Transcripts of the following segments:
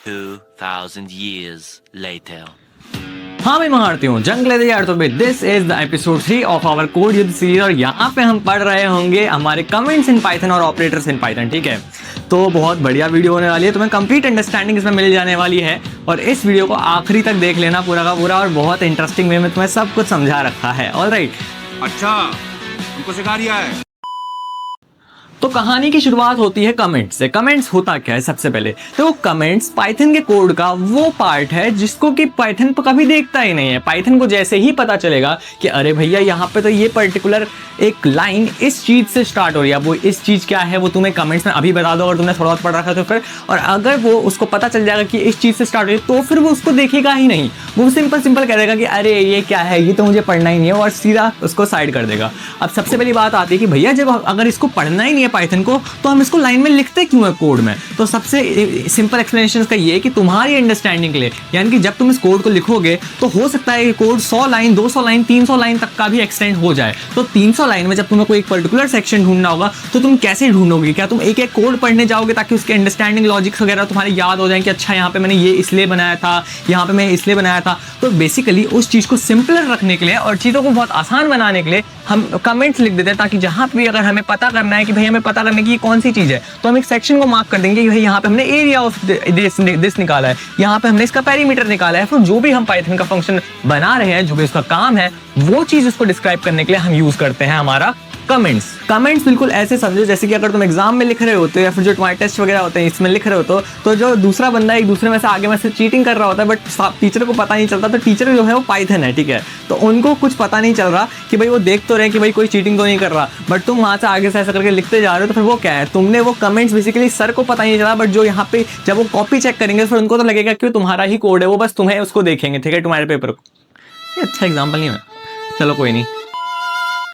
2000 years later. हाँ मैं मारती हूँ जंग लेते यार। तो this is the episode 3 of our code युद्ध सीरीज और यहाँ पे हम पढ़ रहे होंगे हमारे कमेंट्स इन पाइथन और ऑपरेटर्स इन पाइथन। ठीक है, तो बहुत बढ़िया वीडियो होने वाली है, तुम्हें कंप्लीट अंडरस्टैंडिंग इसमें मिल जाने वाली है और इस वीडियो को आखिरी तक देख लेना पूरा का पूरा और बहुत इंटरेस्टिंग वे में तुम्हें सब कुछ समझा रखा है। ऑलराइट, अच्छा हमको सिखा दिया है। तो कहानी की शुरुआत होती है कमेंट्स से। कमेंट्स होता क्या है? सबसे पहले तो कमेंट्स पाइथन के कोड का वो पार्ट है जिसको कि पाइथन पर कभी देखता ही नहीं है। पाइथन को जैसे ही पता चलेगा कि अरे भैया यहाँ पे तो ये पर्टिकुलर एक लाइन इस चीज से स्टार्ट हो रही है, वो इस चीज क्या है वो तुम्हें कमेंट्स में अभी बता दो अगर तुमने थोड़ा बहुत पढ़ रखा तो फिर, और अगर वो उसको पता चल जाएगा कि इस चीज से स्टार्ट हो रही है तो फिर वो उसको देखेगा ही नहीं, वो सिंपल कह देगा कि अरे ये क्या है, ये तो मुझे पढ़ना ही नहीं है और सीधा उसको साइड कर देगा। अब सबसे पहली बात आती है कि भैया जब अगर इसको पढ़ना ही नहीं है पाइथन को तो हम इसको लाइन में लिखते क्यों है कोड में? तो सबसे सिंपल एक्सप्लेनेशन इसका ये है कि तुम्हारी अंडरस्टैंडिंग के लिए, यानी कि जब तुम इस कोड को लिखोगे तो हो सकता है ये कोड 100 लाइन 200 लाइन 300 लाइन तक का भी एक्सटेंड हो जाए। तो 300 लाइन में जब तुम्हें कोई एक पर्टिकुलर सेक्शन ढूंढना होगा तो तुम कैसे ढूंढोगे? क्या तुम एक एक कोड पढ़ने जाओगे ताकि उसके अंडरस्टैंडिंग लॉजिक्स वगैरह तुम्हारे याद हो जाए कि अच्छा यहाँ पे मैंने ये इसलिए बनाया था, यहाँ पे मैं इसलिए बनाया था? तो बेसिकली उस चीज को सिंपलर रखने के लिए और चीजों को बहुत आसान बनाने के लिए हम कमेंट्स लिख देते हैं ताकि जहां भी अगर हमें पता करना है कि भाई हमें पता करने की कौन सी चीज है तो हम एक सेक्शन को मार्क कर देंगे कि भाई यहाँ पे हमने एरिया ऑफ दिस निकाला है, यहाँ पे हमने इसका पेरीमीटर निकाला है। फिर जो भी हम पाइथन का फंक्शन बना रहे हैं, जो भी उसका काम है, वो चीज उसको डिस्क्राइब करने के लिए हम यूज करते हैं हमारा कमेंट्स। कमेंट्स बिल्कुल ऐसे समझो जैसे कि अगर तुम एग्जाम में लिख रहे होते हो या फिर जो तुम्हारे टेस्ट वगैरह होते हैं इसमें लिख रहे हो तो जो दूसरा बंदा एक दूसरे में से आगे में से चीटिंग कर रहा होता है बट टीचर को पता नहीं चलता, तो टीचर जो है वो पाइथन है, ठीक है, तो उनको कुछ पता नहीं चल रहा कि भाई वो देख तो रहे कि भाई कोई चीटिंग तो नहीं कर रहा, बट तुम वहां से आगे से ऐसा करके लिखते जा रहे हो तो फिर वो क्या है, तुमने वो कमेंट्स बेसिकली सर को पता नहीं चला, बट जो यहाँ पे जब वो कॉपी चेक करेंगे फिर उनको तो लगेगा कि तुम्हारा ही कोड है, वो बस तुम्हें उसको देखेंगे, ठीक है, तुम्हारे पेपर को। ये अच्छा एग्जाम्पल नहीं है, चलो कोई नहीं।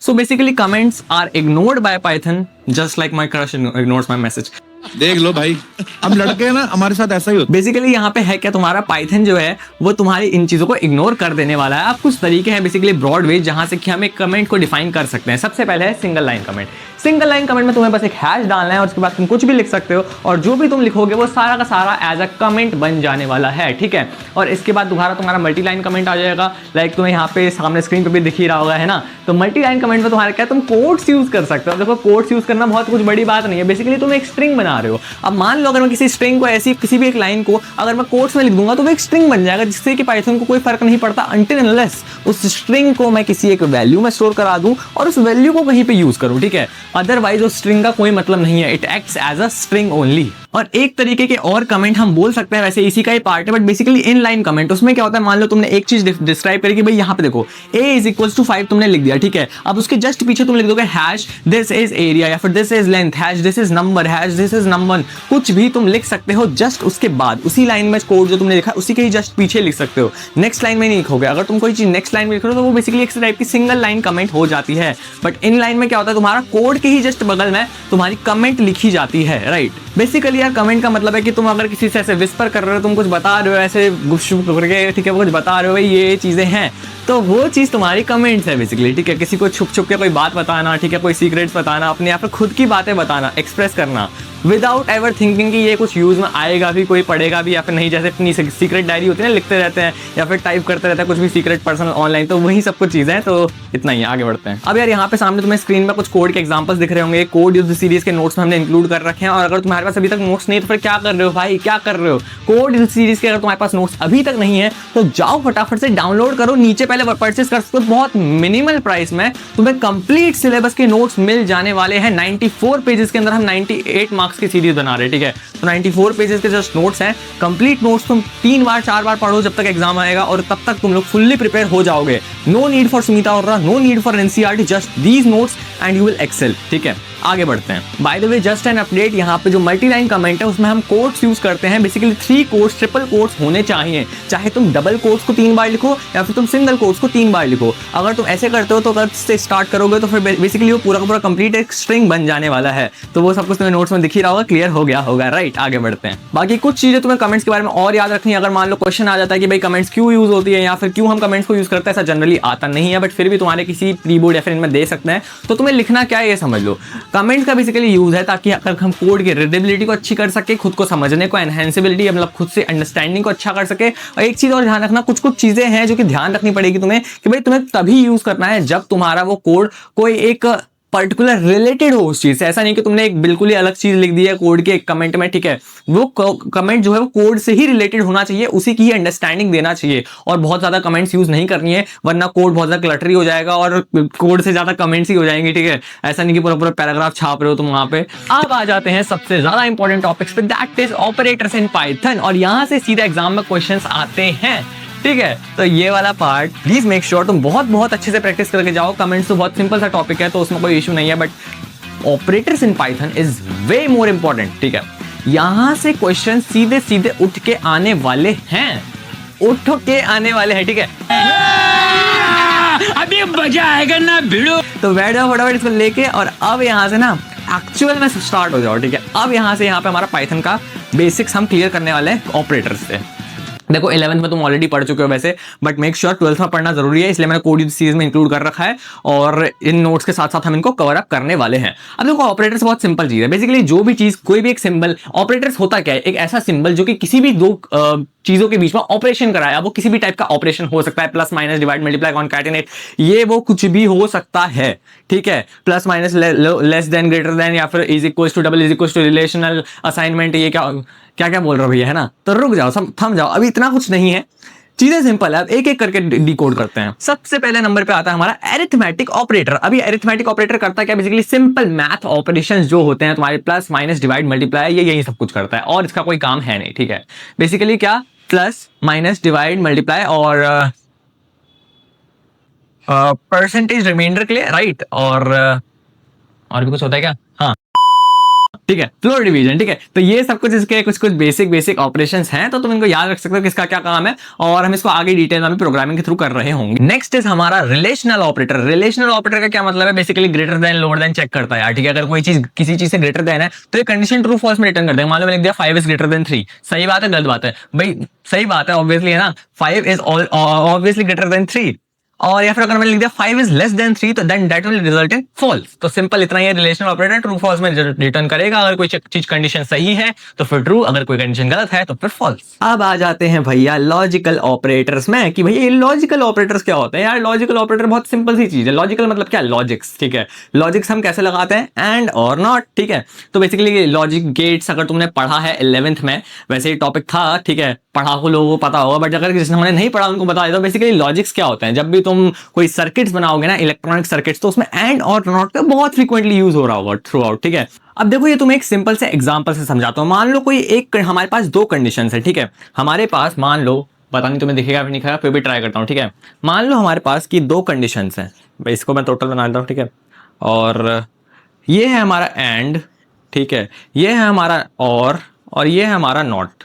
So basically comments are ignored by Python just like my crush ignores my message. देख लो भाई, हम लड़के हैं ना, हमारे साथ ऐसा ही होता है। बेसिकली यहाँ पे है क्या, तुम्हारा पाइथन जो है वो तुम्हारी इन चीजों को इग्नोर कर देने वाला है। अब कुछ तरीके हैं बेसिकली ब्रॉड वे जहां से कि हम एक कमेंट को डिफाइन कर सकते हैं। सबसे पहले है single line comment. Single line comment में तुम्हें बस एक हैश डालना है और उसके बाद तुम कुछ भी लिख सकते हो और जो भी तुम लिखोगे वो सारा का सारा एज अ कमेंट बन जाने वाला है, ठीक है। और इसके बाद दोबारा तुम्हारा मल्टी लाइन कमेंट आ जाएगा, लाइक तुम्हें यहाँ पे सामने स्क्रीन पे भी दिख ही रहा होगा, है ना। तो मल्टी लाइन कमेंट में तुम्हारा क्या, तुम कोड्स यूज कर सकते हो। देखो कोड्स यूज करना बहुत कुछ बड़ी बात नहीं है, बेसिकली तुम एक स्ट्रिंग बना रहे हो। अब मान लो अगर मैं किसी स्ट्रिंग को ऐसी किसी भी एक लाइन को अगर मैं कोट्स में लिख दूंगा तो वो एक स्ट्रिंग बन जाएगा जिससे कि पाइथन को कोई फर्क नहीं पड़ता अनटिल अनलेस उस स्ट्रिंग को मैं किसी एक वैल्यू में स्टोर करा दूं और उस वैल्यू को कहीं पे यूज करूं, ठीक है। अदरवाइज उस स्ट्रिंग का कोई मतलब नहीं है, it acts as a string only. और एक तरीके के और कमेंट हम बोल सकते हैं, वैसे इसी का ही पार्ट है but basically in line comment. उसमें क्या होता है, मान लो तुमने एक चीज डिस्क्राइब करी कि भाई यहाँ पे देखो a इज इक्वल टू 5 तुमने लिख दिया, ठीक है। अब उसके जस्ट पीछे तुम लिख दोगे हैश दिस इज एरिया या फिर this is length, hash this is number, hash this is number, कुछ भी तुम लिख सकते हो। जस्ट उसके बाद उसी लाइन में कोड जो तुमने लिखा उसी के ही जस्ट पीछे लिख सकते हो, नेक्स्ट लाइन में नहीं लिखोगे। अगर तुम कोई चीज नेक्स्ट लाइन में लिख रहे हो तो वो बेसिकली एक टाइप की सिंगल लाइन कमेंट हो जाती है। बट इन लाइन में क्या होता है, तुम्हारा कोड के ही जस्ट बगल में तुम्हारी कमेंट लिखी जाती है, राइट। बेसिकली यार कमेंट का मतलब है कि तुम अगर किसी से ऐसे विस्पर कर रहे हो, तुम कुछ बता रहे हो ऐसे गुपचुप करके, ठीक है, वो कुछ बता रहे हो भाई ये चीजें हैं, तो वो चीज तुम्हारी कमेंट्स है बेसिकली, ठीक है। किसी को छुप छुप के कोई बात बताना, ठीक है, कोई सीक्रेट्स बताना, अपने या फिर खुद की बातें बताना, एक्सप्रेस करना विदाउट एवर थिंकिंग कि ये कुछ यूज में आएगा भी, कोई पढ़ेगा भी या फिर नहीं। जैसे अपनी सीक्रेट डायरी होती है ना, लिखते रहते हैं या फिर टाइप करते रहते हैं कुछ भी सीक्रेट पर्सनल ऑनलाइन, तो वही सब कुछ चीजें हैं। तो इतना ही, आगे बढ़ते हैं। अब यार यहाँ पे सामने तुम्हें स्क्रीन में कुछ कोड के एग्जांपल्स दिख रहे होंगे, कोड युद्ध सीरीज के नोट्स में हमने इंक्लूड कर रखे हैं। और अगर तुम्हारे पास अभी तक नोट्स नहीं तो फिर क्या कर रहे हो भाई, क्या कर रहे हो? कोड युद्ध सीरीज के अगर तुम्हारे पास नोट्स अभी तक नहीं है तो जाओ फटाफट से डाउनलोड करो, नीचे पहले परचेस कर सकते हो, बहुत मिनिमल प्राइस में तुम्हें कंप्लीट सिलेबस के नोट्स मिल जाने वाले हैं। 94 पेजेस के अंदर हम 98 मार्क्स की सीरीज बना रहे हैं, ठीक है। तो 94 पेजेस के जस्ट नोट्स हैं, कंप्लीट नोट्स तुम 3 बार 4 बार पढ़ो जब तक एग्जाम आएगा और तब तक तुम लोग फुल्ली प्रिपेयर हो जाओगे। नो नीड फॉर सुनीता और no need for NCERT, just these notes and you will excel, ठीक है। आगे बढ़ते हैं। By the way just an update, यहाँ पे जो मल्टी लाइन कमेंट है उसमें हम कोट्स यूज करते हैं। बेसिकली 3 कोट्स, ट्रिपल कोट्स होने चाहिए, चाहे तुम डबल कोट्स को 3 बार लिखो या फिर तुम सिंगल कोट्स को 3 बार लिखो। अगर तुम ऐसे करते हो तो अगर से स्टार्ट करोगे तो फिर बेसिकली वो पूरा का पूरा कंप्लीट एक स्ट्रिंग बन जाने वाला है। तो वो सब कुछ तुम्हें नोट्स में दिख ही रहा होगा, क्लियर हो गया होगा, राइट। आगे बढ़ते हैं। बाकी कुछ चीजें तुम्हें कमेंट्स के बारे में और याद रखनी है। अगर मान लो क्वेश्चन आ जाता है कि भाई कमेंट्स क्यों यूज होती है या फिर क्यों हम कमेंट्स को यूज करते हैं, ऐसा जनरली आता नहीं है बट फिर भी तुम्हारे किसी प्री बोर्ड या फिर इनमें दे सकते हैं, तो तुम्हें लिखना क्या है ये समझ लो। कमेंट का बेसिकली यूज है ताकि अगर हम कोड की रीडेबिलिटी को अच्छे अच्छी कर सके, खुद को समझने को, एनहेंसिबिलिटी मतलब खुद से अंडरस्टैंडिंग को अच्छा कर सके। और एक चीज और ध्यान रखना, कुछ कुछ चीजें हैं जो कि ध्यान रखनी पड़ेगी तुम्हें कि भाई तुम्हें तभी यूज करना है जब तुम्हारा वो कोड कोई एक पर्टिकुलर रिलेटेड हो उस चीज से। ऐसा नहीं कि तुमने एक बिल्कुल ही अलग चीज लिख दी है कोड के एक कमेंट में, ठीक है, वो कमेंट जो है वो कोड से ही रिलेटेड होना चाहिए, उसी की ही अंडरस्टैंडिंग देना चाहिए। और बहुत ज्यादा कमेंट्स यूज नहीं करनी है, वरना कोड बहुत ज्यादा क्लटरी हो जाएगा और कोड से ज्यादा कमेंट्स ही हो जाएंगे, ठीक है। ऐसा नहीं कि पूरा पूरा पैराग्राफ छाप रहे हो तुम वहां पे। अब आ जाते हैं सबसे ज्यादा इंपॉर्टेंट टॉपिक्स पे, that is operators in Python. और यहां से सीधा एग्जाम में क्वेश्चंस आते हैं, ठीक है। तो ये वाला पार्ट प्लीज मेक श्योर तुम बहुत बहुत अच्छे से प्रैक्टिस करके जाओ। कमेंट्स तो बहुत सिंपल सा टॉपिक है तो उसमें कोई इशू नहीं है, but operators in Python is way more important, ठीक है। यहां से क्वेश्चन सीधे सीधे उठ के आने वाले हैं, उठ के आने वाले हैं, ठीक है। अभी मजा आएगा ना भिड़ो। तो बैठ जाओ फटाफट इसको लेके, और अब यहां से ना एक्चुअल में स्टार्ट हो जाओ, ठीक है। अब यहां से यहाँ पे हमारा पाइथन का बेसिक्स हम क्लियर करने वाले हैं ऑपरेटर्स से। देखो 11th में तुम ऑलरेडी पढ़ चुके हो वैसे, बट मेक श्योर 12th में पढ़ना जरूरी है, इसलिए मैंने कोड सीरीज में इंक्लूड कर रखा है और इन नोट्स के साथ साथ हम इनको कवर अप करने वाले हैं। अब देखो ऑपरेटर्स बहुत सिंपल चीज है, बेसिकली जो भी चीज, कोई भी एक सिंबल, ऑपरेटर्स होता क्या है, एक ऐसा सिंबल जो कि किसी भी दो चीजों के बीच में ऑपरेशन कराया, वो किसी भी टाइप का ऑपरेशन हो सकता है, plus minus divide multiply concatenate, ये वो कुछ भी हो सकता है, ठीक है। Plus minus, less than, greater than, या फिर is equals to, double is equals to, relational assignment, ये क्या क्या क्या बोल रहा हूं भैया, है ना। तो रुक जाओ, थम जाओ, अभी इतना कुछ नहीं है, चीजें सिंपल है। अब एक एक करके डिकोड करते हैं। सबसे पहले नंबर पे आता है हमारा एरिथमेटिक ऑपरेटर। अभी एरिथमेटिक ऑपरेटर करता है क्या, बेसिकली सिंपल मैथ ऑपरेशंस जो होते हैं तुम्हारे, प्लस माइनस डिवाइड मल्टीप्लाई, ये यही सब कुछ करता है और इसका कोई काम है नहीं, ठीक है। बेसिकली क्या, प्लस माइनस डिवाइड मल्टीप्लाई और परसेंटेज रिमाइंडर के लिए, राइट, और भी कुछ होता है क्या, हाँ, ठीक है, फ्लोर डिवीजन, ठीक है। तो ये सब कुछ इसके कुछ कुछ बेसिक ऑपरेशंस हैं, तो तुम इनको याद रख सकते हो किसका क्या काम है, और हम इसको आगे डिटेल में प्रोग्रामिंग के थ्रू कर रहे होंगे। नेक्स्ट इज हमारा रिलेशनल ऑपरेटर। रिलेशनल ऑपरेटर का क्या मतलब है, basically greater than, lower than check करता है, ठीक है। अगर कोई चीज किसी चीज से ग्रेटर देन है तो ये कंडीशन ट्रू फॉल्स में रिटर्न कर देगा। मान लो मैंने लिख दिया 5 इज ग्रेटर देन 3, सही बात है गलत बात है भाई, सही बात है ऑब्वियसली, है ना, 5 इज ऑब्वियसली ग्रेटर देन 3। और या फिर अगर मैंने लिख दिया 5 इज लेस देन 3, तो then that will result in false. तो सिंपल इतना ही, रिलेशनल ऑपरेटर ट्रू फॉल्स में रिटर्न करेगा। अगर कोई चीज कंडीशन सही है तो फिर ट्रू, अगर कोई कंडीशन गलत है तो फिर फॉल्स। अब आ जाते हैं भैया लॉजिकल ऑपरेटर्स में, कि भैया ये लॉजिकल ऑपरेटर्स क्या होते हैं। यार लॉजिकल ऑपरेटर बहुत सिंपल सी चीज है। लॉजिकल मतलब क्या, लॉजिक्स, ठीक है। लॉजिक्स हम कैसे लगाते हैं, एंड और नॉट, ठीक है। तो बेसिकली लॉजिक गेट्स अगर तुमने पढ़ा है 11th में, वैसे ही टॉपिक था, ठीक है, पढ़ा हो लोगों को पता होगा, बट अगर जिसने नहीं पढ़ा उनको बता देता हूं। बेसिकली लॉजिक्स क्या होते हैं, जब भी तुम कोई सर्किट्स बनाओगे ना, इलेक्ट्रॉनिक सर्किट्स, तो उसमें एंड और नॉट का बहुत फ्रीक्वेंटली यूज हो रहा होगा थ्रू आउट, ठीक है। अब देखो ये तुम्हें एक सिंपल से एग्जांपल से समझाता हूं। मान लो कोई एक, हमारे पास दो कंडीशंस है, ठीक है। हमारे पास मान लो, पता नहीं तुम्हें दिखेगा फिर नहीं दिखेगा, फिर भी ट्राई करता हूं, ठीक है। मान लो हमारे पास की दो कंडीशंस हैं, इसको मैं टोटल बना देता हूं, ठीक है। और ये है हमारा एंड, ठीक है, ये है हमारा और ये है हमारा नॉट,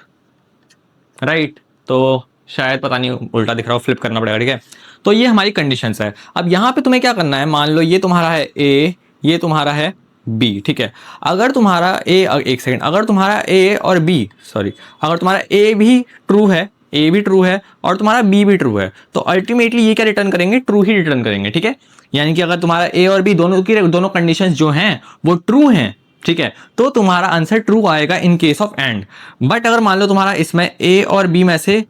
राइट। तो शायद पता नहीं उल्टा दिख रहा हो, फ्लिप करना पड़ेगा, ठीक है। तो ये हमारी कंडीशंस है। अब यहाँ पे तुम्हें क्या करना है, मान लो ये तुम्हारा है ए, ये तुम्हारा है बी, ठीक है। अगर तुम्हारा ए, एक सेकंड, अगर तुम्हारा ए और बी, सॉरी, अगर तुम्हारा ए भी ट्रू है, ए भी ट्रू है और तुम्हारा बी भी ट्रू है, तो अल्टीमेटली ये क्या रिटर्न करेंगे, ट्रू ही रिटर्न करेंगे, ठीक है। यानी कि अगर तुम्हारा ए और बी दोनों कंडीशंस जो हैं वो ट्रू हैं, ठीक है, तो तुम्हारा आंसर ट्रू आएगा in case of and. But अगर मान लो तुम्हारा इसमें ए और बी में से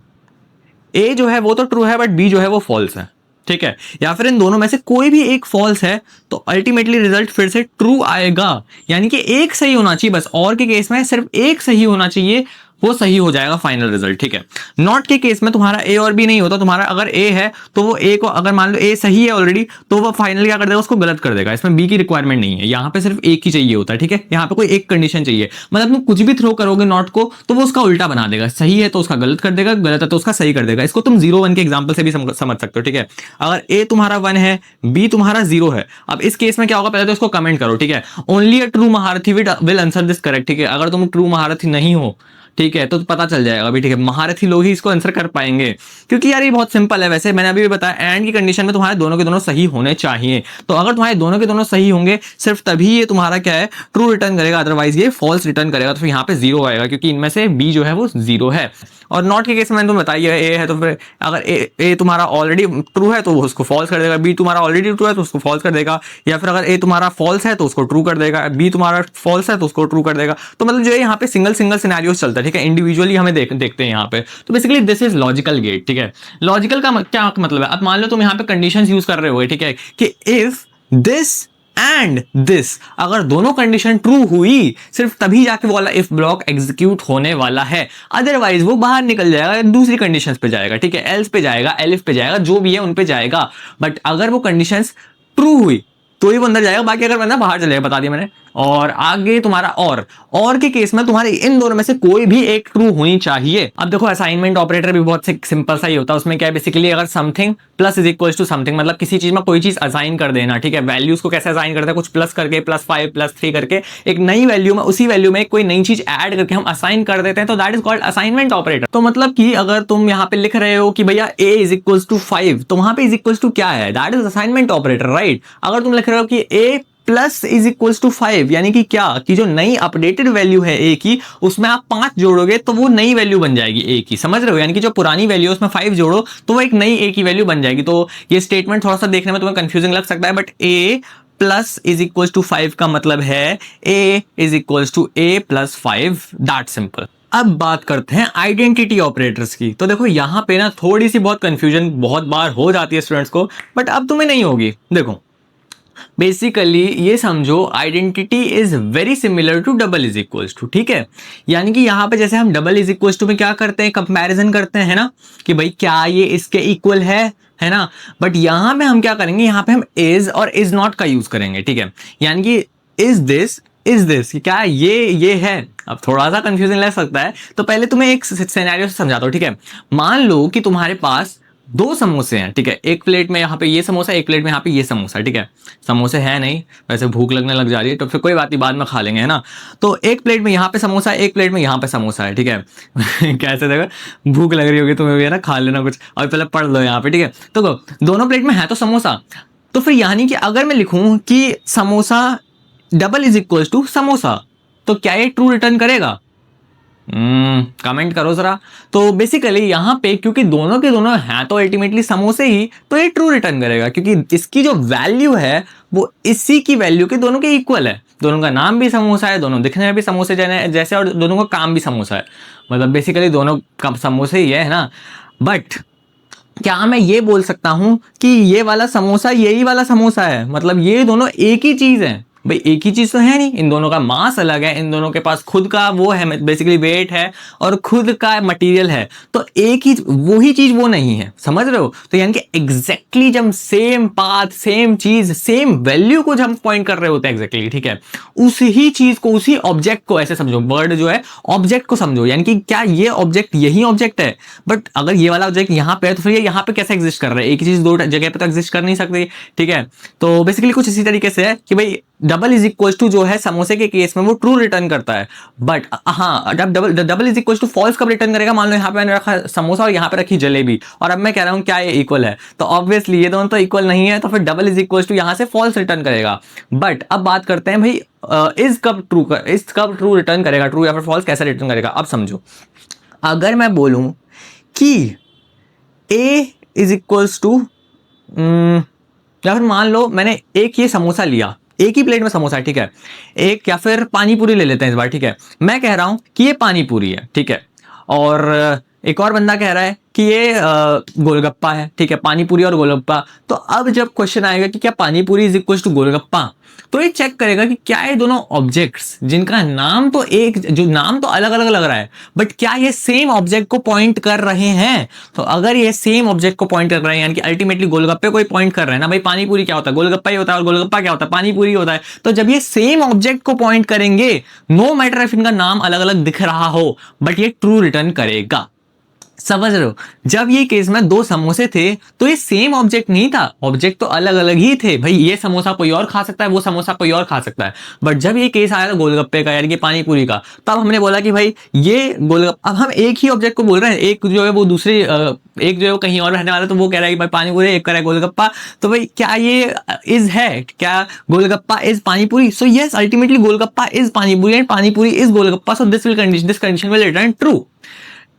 ए जो है वो तो ट्रू है बट बी जो है वो फॉल्स है, ठीक है, या फिर इन दोनों में से कोई भी एक फॉल्स है, तो अल्टीमेटली रिजल्ट फिर से ट्रू आएगा। यानी कि एक सही होना चाहिए बस, और के केस में सिर्फ एक सही होना चाहिए, वो सही हो जाएगा फाइनल रिजल्ट, ठीक है। नॉट के केस में तुम्हारा ए और बी नहीं होता, तुम्हारा अगर ए है तो वो ए को, अगर मान लो ए सही है ऑलरेडी, तो वो फाइनली क्या कर देगा, उसको गलत कर देगा। इसमें बी की रिक्वायरमेंट नहीं है, यहाँ पे सिर्फ एक ही चाहिए होता है, ठीक है। यहाँ पे कोई एक कंडीशन चाहिए, मतलब तुम कुछ भी थ्रो करोगे नॉट को तो वो उसका उल्टा बना देगा, सही है तो उसका गलत कर देगा, गलत है तो उसका सही कर देगा। इसको तुम 0 1 के एग्जाम्पल से भी समझ सकते हो, ठीक है। अगर ए तुम्हारा 1 है, बी तुम्हारा 0 है, अब इस केस में क्या होगा, पहले तो इसको कमेंट करो, ठीक है। ओनली अ ट्रू महारथी विल आंसर दिस करेक्ट, ठीक है। अगर तुम ट्रू महारथी नहीं हो, ठीक है, तो पता चल जाएगा अभी, ठीक है। महारथी लोग ही इसको आंसर कर पाएंगे, क्योंकि यार ये बहुत सिंपल है। वैसे मैंने अभी भी बताया एंड की कंडीशन में तुम्हारे दोनों के दोनों सही होने चाहिए, तो अगर तुम्हारे दोनों के दोनों सही होंगे सिर्फ तभी ये तुम्हारा क्या है, ट्रू रिटर्न करेगा, अदरवाइज ये फॉल्स रिटर्न करेगा। तो फिर यहाँ पे 0 आएगा, क्योंकि इनमें से बी जो है वो 0 है। और नॉट के केस में मैंने तुम्हें बताया ए है, तो फिर अगर ए तुम्हारा ऑलरेडी ट्रू है तो वो उसको फॉल्स कर देगा, बी तुम्हारा ऑलरेडी ट्रू है तो उसको फॉल्स कर देगा, या फिर अगर ए तुम्हारा फॉल्स है तो उसको ट्रू कर देगा, बी तुम्हारा फॉल्स है तो उसको ट्रू कर देगा। तो मतलब जो है यहाँ पे सिंगल सिनेरियोस चलता है, ठीक है, इंडिविजुअली हमें देखते हैं यहाँ पे। तो basically this is logical gate, ठीक है। लॉजिकल का क्या मतलब है, अब मान लो तुम यहाँ पे कंडीशंस यूज कर रहे हो, ठीक है, कि इफ दिस एंड दिस, अगर दोनों कंडीशन ट्रू हुई सिर्फ तभी जाके वो वाला इफ ब्लॉक एग्जीक्यूट होने वाला है, अदरवाइज वो बाहर निकल जाएगा, दूसरी कंडीशंस पे जाएगा, ठीक है, एल्स पे जाएगा, एलिफ पे जाएगा, जो भी है उन पे जाएगा। बट अगर वो कंडीशंस ट्रू हुई तो ही वो अंदर जाएगा, बाकी अगर बंदा बाहर चलेगा, बता दिया मैंने। और आगे तुम्हारा और के केस में तुम्हारे इन दोनों में से कोई भी एक ट्रू होनी चाहिए। अब देखो असाइनमेंट ऑपरेटर भी बहुत सिंपल सा ही होता है, उसमें क्या है बेसिकली, अगर something plus is equal to something, मतलब किसी चीज में कोई चीज असाइन कर देना, ठीक है। वैल्यूज को कैसे असाइन करते हैं, कुछ प्लस करके, +5 +3 करके एक नई वैल्यू में, उसी वैल्यू में कोई नई चीज ऐड करके हम असाइन कर देते हैं, तो that is called assignment operator. तो मतलब कि अगर तुम यहाँ पे लिख रहे हो कि भैया a इज इक्वल टू 5, तो वहां पे इज इक्वल टू क्या है, that is assignment operator, right. अगर तुम लिख रहे हो कि a plus is equal to 5, यानी कि क्या, कि जो नई अपडेटेड वैल्यू है ए की, उसमें आप 5 जोड़ोगे तो वो नई वैल्यू बन जाएगी ए की, समझ रहे हो, यानी कि जो पुरानी वैल्यू है उसमें 5 जोड़ो तो वो एक नई ए की वैल्यू बन जाएगी। तो ये स्टेटमेंट थोड़ा सा देखने में तुम्हें कंफ्यूजिंग लग सकता है, but A plus is equal to 5 का मतलब है A is equal to A plus 5, that simple. अब बात करते हैं आइडेंटिटी ऑपरेटर्स की। तो देखो यहाँ पे ना थोड़ी सी बहुत कंफ्यूजन बहुत बार हो जाती है स्टूडेंट्स को, बट अब तुम्हें नहीं होगी। देखो बेसिकली ये समझो identity is very similar to double is equals to, ठीक है। यानी कि यहाँ पे जैसे हम डबल इज इक्वल्स टू में क्या करते हैं, कंपैरिजन करते हैं ना, कि भाई क्या ये इसके इक्वल है ना। बट यहाँ पे हम क्या करेंगे, यहाँ पे हम इज और इज नॉट का यूज करेंगे, ठीक है। यानी कि इज दिस क्या ये है। अब थोड़ा सा कंफ्यूजन लग सकता है, तो पहले तुम्हें एक सिनेरियो से समझाता हूँ, ठीक है। मान लो कि तुम्हारे पास 2 समोसे हैं, ठीक है, एक प्लेट में यहाँ पे ये समोसा, एक प्लेट में यहाँ पे ये समोसा, ठीक है। समोसे है नहीं, वैसे भूख लगने लग जा रही है, तो फिर कोई बात नहीं, बाद में खा लेंगे, है ना। तो एक प्लेट में यहाँ पे समोसा है, एक प्लेट में यहाँ पे समोसा है, ठीक है। कैसे देखो, भूख लग रही होगी तुम्हें भी, है ना, खा लेना कुछ, और पहले पढ़ लो यहाँ पे, ठीक है। तो दोनों प्लेट में है तो समोसा, तो फिर यानी कि अगर मैं लिखूं कि samosa double is equal to samosa, तो क्या ये ट्रू रिटर्न करेगा? कमेंट करो जरा। तो बेसिकली यहाँ पे क्योंकि दोनों के दोनों हैं तो अल्टीमेटली समोसे ही, तो ये ट्रू रिटर्न करेगा, क्योंकि इसकी जो वैल्यू है वो इसी की वैल्यू के दोनों के इक्वल है। दोनों का नाम भी समोसा है, दोनों दिखने में भी समोसे जैसे, और दोनों का काम भी समोसा है, मतलब बेसिकली दोनों का समोसे ही है ना। बट क्या मैं ये बोल सकता हूं कि ये वाला समोसा यही वाला समोसा है, मतलब ये दोनों एक ही चीज है? भाई एक ही चीज तो है नहीं, इन दोनों का मास अलग है, इन दोनों के पास खुद का वो है, बेसिकली वेट है और खुद का मटेरियल है, तो एक ही वही चीज वो नहीं है, समझ रहे हो। तो यानी कि एग्जैक्टली जब सेम पाथ, सेम चीज, सेम वैल्यू को जब हम पॉइंट कर रहे होते हैं एग्जैक्टली, ठीक है, उसी चीज को, उसी ऑब्जेक्ट को, ऐसे समझो, वर्ड जो है ऑब्जेक्ट को समझो, यानी कि क्या ये ऑब्जेक्ट यही ऑब्जेक्ट है, बट अगर ये वाला ऑब्जेक्ट यहाँ पे है तो फिर ये यहाँ पे कैसे एग्जिस्ट कर रहा है? एक ही चीज 2 जगह पे तो एग्जिस्ट कर नहीं सकती, ठीक है। तो बेसिकली कुछ इसी तरीके से है कि भाई डबल इज इक्वल टू जो है समोसे के केस में वो ट्रू रिटर्न करता है, बट हाँ double is equal to false कब रिटर्न करेगा? मान लो यहाँ पे मैंने रखा समोसा और यहाँ पे रखी जलेबी, और अब मैं कह रहा हूँ क्या ये इक्वल है, तो ऑब्वियसली ये दोनों तो इक्वल नहीं है, तो फिर डबल इज इक्वल टू यहाँ से फॉल्स रिटर्न करेगा। बट अब बात करते हैं भाई इज कब ट्रू रिटर्न करेगा, ट्रू या फिर फॉल्स कैसे रिटर्न करेगा। अब समझो, अगर मैं बोलूं कि a इज इक्वल्स टू, या फिर मान लो मैंने एक ये समोसा लिया, एक ही प्लेट में समोसा है, ठीक है, एक, या फिर पानी पूरी ले लेते हैं इस बार, ठीक है। मैं कह रहा हूं कि ये पानी पूरी है, ठीक है, और एक और बंदा कह रहा है कि ये गोलगप्पा है, ठीक है, पानी पूरी और गोलगप्पा। तो अब जब क्वेश्चन आएगा कि क्या पानी पूरी इज इक्वल टू गोलगप्पा, तो ये चेक करेगा कि क्या ये दोनों ऑब्जेक्ट्स जिनका नाम तो एक, जो नाम तो अलग अलग लग रहा है, बट क्या ये सेम ऑब्जेक्ट को पॉइंट कर रहे हैं। तो अगर ये सेम ऑब्जेक्ट को पॉइंट कर रहे हैं, यानी कि अल्टीमेटली गोलगप्पे को ही पॉइंट कर रहे हैं ना, भाई पानी पूरी क्या होता है, गोलगप्पा ही होता है, और गोलगप्पा क्या होता है, पानी पूरी होता है। तो जब ये सेम ऑब्जेक्ट को पॉइंट करेंगे, नो मैटर इफ इनका नाम अलग अलग दिख रहा हो, बट ये ट्रू रिटर्न करेगा। समझ रहे हो? जब ये केस में 2 समोसे थे तो ये सेम ऑब्जेक्ट नहीं था, ऑब्जेक्ट तो अलग अलग ही थे, भाई ये समोसा कोई और खा सकता है, वो समोसा कोई और खा सकता है। बट जब ये केस आया था गोलगप्पे का, यानी कि पानी पूरी का, तब हमने बोला कि भाई ये गोलगप्पा, अब हम एक ही ऑब्जेक्ट को बोल रहे हैं, एक जो है वो दूसरी, एक जो है वो कहीं और रहने वाला, तो वो कह रहा है कि भाई पानी पूरी, एक कह रहा है गोलगप्पा, तो भाई क्या ये इज है, क्या गोलगप्पा इज पानी पूरी? So yes, ultimately golgappa is पानी पूरी एंड पानी पूरी is golgappa, so this condition will return true.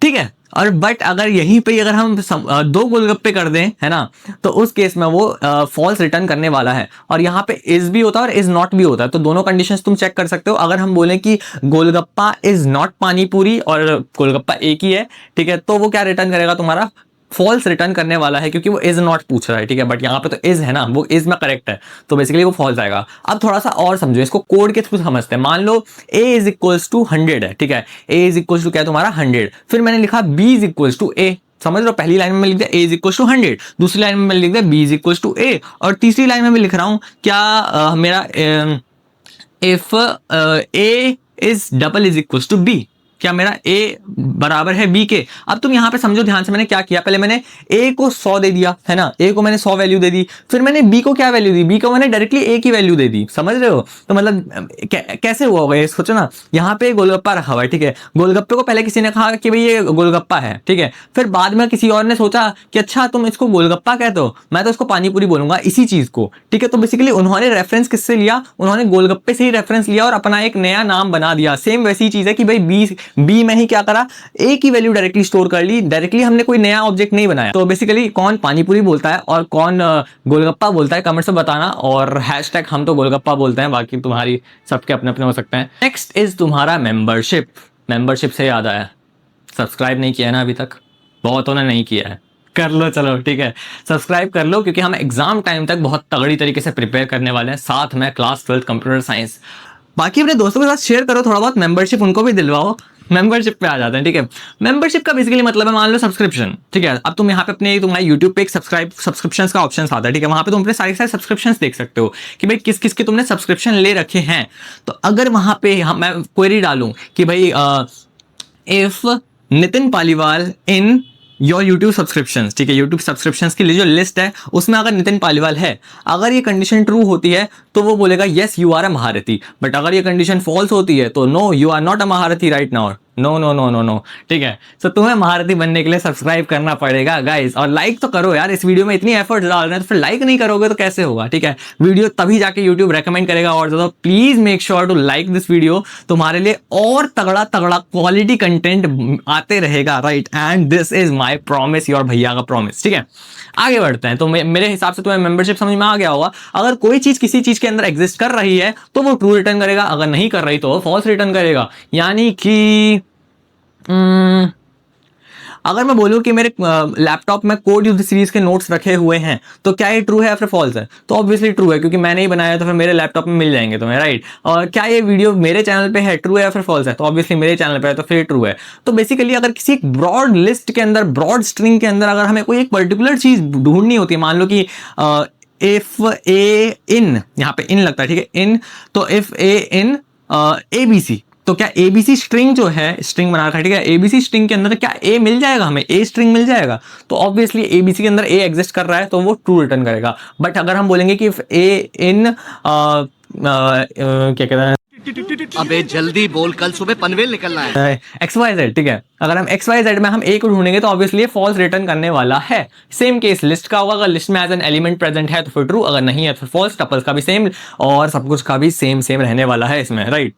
ठीक है। और बट अगर यहीं पे अगर हम दो गोलगप्पे कर दें, है ना, तो उस केस में वो फॉल्स रिटर्न करने वाला है। और यहाँ पे इज भी होता है और इज नॉट भी होता है, तो दोनों कंडीशंस तुम चेक कर सकते हो। अगर हम बोलें कि गोलगप्पा इज नॉट पानी पूरी और गोलगप्पा एक ही है, ठीक है, तो वो क्या रिटर्न करेगा, तुम्हारा फॉल्स रिटर्न करने वाला है, क्योंकि वो इज नॉट पूछ रहा है, ठीक है। बट यहाँ पे तो इज है ना, वो इज में करेक्ट है, तो बेसिकली वो फॉल्स आएगा। अब थोड़ा सा और समझो, इसको कोड के थ्रू समझते हैं। मान लो a इज इक्वल्स टू 100 है, ठीक है, a इज इक्वल्स टू क्या है तुम्हारा 100, फिर मैंने लिखा b is equals to a। समझ लो, पहली लाइन में मैं लिख दिया a इज इक्वल्स टू 100, दूसरी लाइन में मैं लिख दिया b is equals to a, और तीसरी लाइन में मैं लिख रहा हूं क्या मेरा if a is double is equals to b, क्या मेरा a बराबर है b के। अब तुम यहां पे समझो ध्यान से, मैंने क्या किया, पहले मैंने a को 100 दे दिया, है ना, a को मैंने 100 वैल्यू दे दी, फिर मैंने b को क्या वैल्यू दी, b को मैंने डायरेक्टली a की वैल्यू दे दी। समझ रहे हो, तो मतलब कैसे हुआ होगा ये, सोचो ना। यहाँ पे गोलगप्पा रखा हुआ है, ठीक है, गोलगप्पे को पहले किसी ने कहा कि भाई ये गोलगप्पा है, ठीक है, फिर बाद में किसी और ने सोचा कि अच्छा तुम इसको गोलगप्पा कहते हो, मैं तो इसको पानीपुरी बोलूंगा इसी चीज को, ठीक है। तो बेसिकली उन्होंने रेफरेंस किससे लिया, उन्होंने गोलगप्पे से ही रेफरेंस लिया और अपना एक नया नाम बना दिया। सेम वैसी चीज है कि भाई बी में ही क्या करा, ए की वैल्यू डायरेक्टली स्टोर कर ली, डायरेक्टली हमने कोई नया ऑब्जेक्ट नहीं बनाया। तो बेसिकली कौन पानीपुरी बोलता है और कौन गोलगप्पा बोलता है, कमेंट्स में बताना, और हैशटैग हम तो गोलगप्पा बोलते हैं, बाकी तुम्हारी सबके अपने अपने हो सकते हैं। नेक्स्ट इज तुम्हारा मेंबरशिप। मेंबरशिप से याद आया, सब्सक्राइब नहीं किया ना अभी तक, बहुतों ने नहीं किया है, कर लो, चलो ठीक है, सब्सक्राइब कर लो, क्योंकि हम एग्जाम टाइम तक बहुत तगड़ी तरीके से प्रिपेयर करने वाले हैं, साथ में क्लास 12 कंप्यूटर साइंस। बाकी अपने दोस्तों के साथ शेयर करो थोड़ा बहुत, मेंबरशिप उनको भी दिलवाओ। मेंबरशिप पे आ जाते हैं, ठीक है। मेंबरशिप का बेसिकली मतलब है, मान लो सब्सक्रिप्शन, ठीक है। अब तुम यहाँ पे अपने तुम्हारे यूट्यूब पे एक सब्सक्रिप्शंस का ऑप्शन आता है, ठीक है, वहां पे तुम अपने सारे सब्सक्रिप्शंस देख सकते हो कि भाई किस किस के तुमने सब्सक्रिप्शन ले रखे हैं। तो अगर वहां पे मैं क्वेरी डालूं कि भाई if Nitin Paliwal in your YouTube subscriptions, ठीक है, यूट्यूब सब्सक्रिप्शंस की जो लिस्ट है उसमें अगर नितिन पालीवाल है, अगर ये कंडीशन ट्रू होती है तो वो बोलेगा यस यू आर अ महारथी। बट अगर ये कंडीशन फॉल्स होती है तो no you are not a महारथी right now, no no no no no, ठीक है। तो तुम्हें महारथी बनने के लिए सब्सक्राइब करना पड़ेगा गाइस, और लाइक तो करो यार, इस वीडियो में इतनी एफर्ट्स डाल रहे हैं तो फिर लाइक नहीं करोगे तो कैसे होगा, ठीक है। वीडियो तभी जाके यूट्यूब रेकमेंड करेगा और ज्यादा। Please make sure to like this video, तुम्हारे लिए और तगड़ा तगड़ा क्वालिटी कंटेंट आते रहेगा, right, and this is my promise, your भैया का प्रॉमिस, ठीक है। आगे बढ़ते हैं। तो मेरे हिसाब से तुम्हें मेंबरशिप समझ में आ गया होगा। अगर कोई चीज किसी चीज के अंदर एग्जिस्ट कर रही है तो वो ट्रू रिटर्न करेगा, अगर नहीं कर रही तो वो फॉल्स रिटर्न करेगा। यानी कि अगर मैं बोलूं कि मेरे लैपटॉप में कोड युद्ध सीरीज के नोट्स रखे हुए हैं, तो क्या ये ट्रू है या फिर फॉल्स है, तो ऑब्वियसली ट्रू है, क्योंकि मैंने ही बनाया, तो फिर मेरे लैपटॉप में मिल जाएंगे तुम्हें, राइट। और क्या ये वीडियो मेरे चैनल पे है, ट्रू है या फिर फॉल्स है, तो ऑब्वियसली मेरे चैनल पे है, तो फिर ट्रू है। तो बेसिकली अगर किसी एक ब्रॉड लिस्ट के अंदर, ब्रॉड स्ट्रिंग के अंदर अगर हमें कोई एक पर्टिकुलर चीज ढूंढनी होती है, मान लो कि इफ ए इन, यहाँ पे इन लगता है, ठीक है, इन, तो इफ ए इन ABC, तो क्या ABC स्ट्रिंग जो है, स्ट्रिंग बना रखा है, ठीक है, ABC स्ट्रिंग के अंदर क्या A मिल जाएगा, हमें A स्ट्रिंग मिल जाएगा, तो ऑब्वियसली ABC के अंदर A एग्जिस्ट कर रहा है तो वो ट्रू रिटर्न करेगा। बट अगर हम बोलेंगे कि A इन क्या कहते हैं, अबे जल्दी बोल, कल सुबह पनवेल निकलना है। XYZ, ठीक है, अगर हम XYZ में हम A को ढूंढेंगे तो ऑब्वियसली फॉल्स रिटर्न करने वाला है। सेम केस लिस्ट का होगा, अगर लिस्ट में एज एन एलिमेंट प्रेजेंट है तो फिर ट्रू, अगर नहीं है तो फॉल्स। टपल्स का भी सेम और सब कुछ का भी सेम सेम रहने वाला है इसमें, राइट।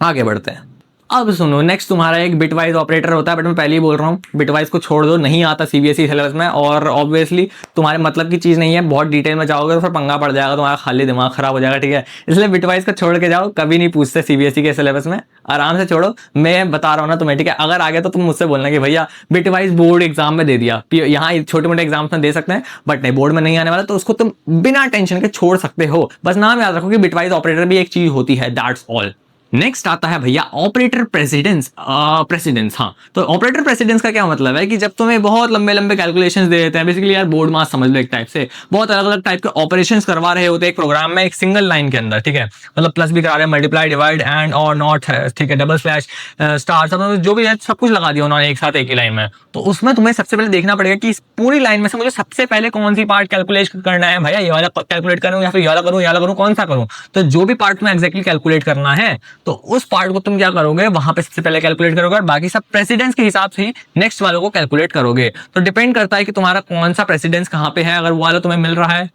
आगे बढ़ते हैं। अब सुनो, नेक्स्ट तुम्हारा एक बिटवाइज ऑपरेटर होता है, बट मैं पहले ही बोल रहा हूँ बिटवाइज को छोड़ दो, नहीं आता CBSE सिलेबस में, और ऑब्वियसली तुम्हारे मतलब की चीज़ नहीं है, बहुत डिटेल में जाओगे तो फिर पंगा पड़ जाएगा, तुम्हारा खाली दिमाग खराब हो जाएगा, ठीक है। इसलिए बिटवाइज को छोड़ के जाओ, कभी नहीं पूछते CBSE के सिलेबस में, आराम से छोड़ो। मैं बता रहा हूँ ना तुम्हें, ठीक है, अगर आ गया तो तुम मुझसे बोलना कि भैया बिटवाइज बोर्ड एग्जाम में दे दिया, यहाँ छोटे मोटे एग्जाम्स में दे सकते हैं बट नहीं, बोर्ड में नहीं आने वाला, तो उसको तुम बिना टेंशन के छोड़ सकते हो। बस नाम याद रखो कि बिटवाइज ऑपरेटर भी एक चीज होती है, दैट्स ऑल। नेक्स्ट आता है भैया ऑपरेटर प्रेसिडेंस। हाँ, तो ऑपरेटर प्रेसिडेंस का क्या मतलब है कि जब तुम्हें बहुत लंबे लंबे कैलकुलेशंस दे देते हैं, बेसिकली यार बोर्ड मास समझ लो, एक टाइप से बहुत अलग अलग टाइप के ऑपरेशंस करवा रहे होते हैं एक प्रोग्राम में, एक सिंगल लाइन के अंदर, ठीक है, मतलब प्लस भी करा रहे हैं, मल्टीप्लाई, डिवाइड, एंड और नॉट है, ठीक है, डबल स्लैश, स्टार, सब जो भी है सब कुछ लगा दिया उन्होंने एक साथ एक ही लाइन में। तो उसमें तुम्हें सबसे पहले देखना पड़ेगा कि इस पूरी लाइन में से मुझे सबसे पहले कौन सी पार्ट कैलकुलेट करना है, भैया ये वाला कैलकुलेट करूं या फिर ये वाला करूं, कौन सा करूं। तो जो भी पार्ट में एग्जैक्टली कैलकुलेट करना है तो उस पार्ट को तुम क्या करोगे, वहां पे सबसे पहले कैलकुलेट करोगे और बाकी सब प्रेसिडेंस के हिसाब से ही नेक्स्ट वालों को कैलकुलेट करोगे। तो डिपेंड करता है कि तुम्हारा कौन सा प्रेसिडेंस कहां पे है। अगर वो वाला तुम्हें मिल रहा है,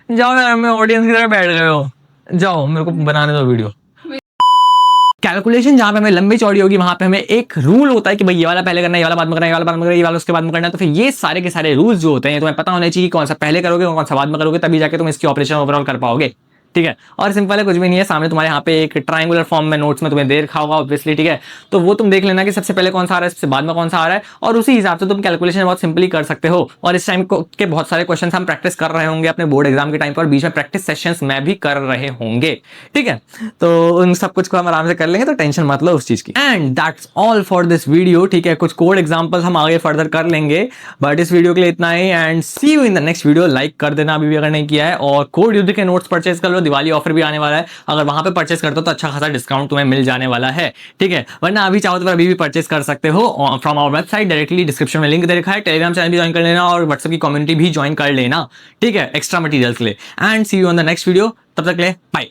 जाओ यार, मैं ऑडियंस की तरह बैठ गए हो, जाओ मेरे को बनाने दो वीडियो। कैलकुलेशन जहां पे हमें लंबी चौड़ी होगी वहां पे हमें एक रूल होता है कि भाई ये वाला पहले करना है, ये वाला बाद में करना है, ये वाला बाद में करना है, ये वाला उसके बाद में करना है। तो फिर ये सारे के सारे रूल्स जो होते हैं तुम्हें पता होने चाहिए कौन सा पहले करोगे कौन सा बाद में करोगे, तभी जाके तुम इसकी ऑपरेशन ओवरऑल कर पाओगे। ठीक है, और सिंपल है, कुछ भी नहीं है। सामने तुम्हारे यहाँ पे एक ट्रायंगुलर फॉर्म में नोट्स में तुम्हें दे रखा होगा ऑब्वियसली। ठीक है, तो वो तुम देख लेना कि सबसे पहले कौन सा आ रहा है, सबसे बाद में कौन सा आ रहा है, और उसी हिसाब से तुम कैलकुलेशन बहुत सिंपली कर सकते हो। और इस टाइम के बहुत सारे क्वेश्चन हम प्रैक्टिस कर रहे होंगे अपने बोर्ड एग्जाम के टाइम पर, और बीच में प्रैक्टिस सेशंस मैं भी कर रहे होंगे। ठीक है, तो उन सब कुछ को हम आराम से कर लेंगे, तो टेंशन मत लो उस चीज की। And that's all for this video. ठीक है, कुछ कोड एग्जांपल्स हम आगे फर्दर कर लेंगे, बट इस वीडियो के लिए इतना ही। And see you in the next video. Like कर देना अभी भी अगर नहीं किया है, और कोड युद्ध के नोट्स परचेज कर लो, दिवाली ऑफर भी आने वाला है। अगर वहां पे परचेस करते हो तो अच्छा खासा डिस्काउंट तुम्हें मिल जाने वाला है। ठीक है, वरना अभी चाहो तो अभी भी परचेस कर सकते हो from our website directly. Description में लिंक दे रखा है, टेलीग्राम चैनल भी ज्वाइन कर लेना और व्हाट्सएप की कम्युनिटी भी ज्वाइन कर लेना। ठीक है, एक्स्ट्रा मटेरियल्स के लिए। And see you on the next video, तब तक के लिए बाय।